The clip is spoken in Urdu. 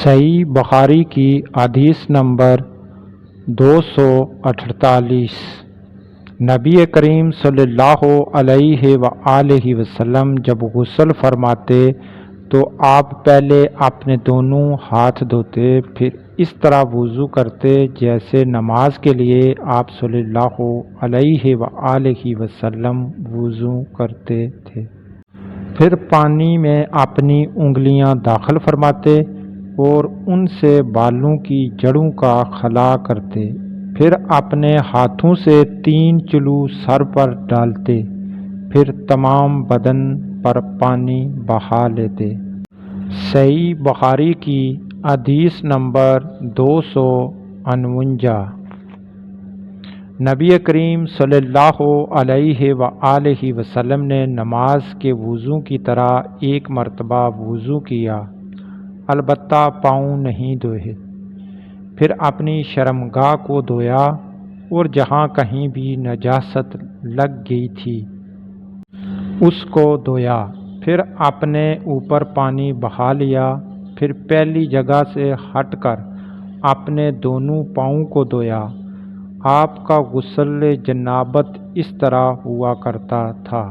صحیح بخاری کی حدیث نمبر 248۔ نبی کریم صلی اللہ علیہ وآلہ وسلم جب غسل فرماتے تو آپ پہلے اپنے دونوں ہاتھ دھوتے، پھر اس طرح وضو کرتے جیسے نماز کے لیے آپ صلی اللہ علیہ وآلہ وسلم وضو کرتے تھے۔ پھر پانی میں اپنی انگلیاں داخل فرماتے اور ان سے بالوں کی جڑوں کا خلا کرتے، پھر اپنے ہاتھوں سے 3 چلو سر پر ڈالتے، پھر تمام بدن پر پانی بہا لیتے۔ صحیح بخاری کی حدیث نمبر 249۔ نبی کریم صلی اللہ علیہ وآلہ وسلم نے نماز کے وضو کی طرح ایک مرتبہ وضو کیا، البتہ پاؤں نہیں دھوئے۔ پھر اپنی شرمگاہ کو دھویا اور جہاں کہیں بھی نجاست لگ گئی تھی اس کو دھویا، پھر اپنے اوپر پانی بہا لیا، پھر پہلی جگہ سے ہٹ کر اپنے دونوں پاؤں کو دھویا۔ آپ کا غسل جنابت اس طرح ہوا کرتا تھا۔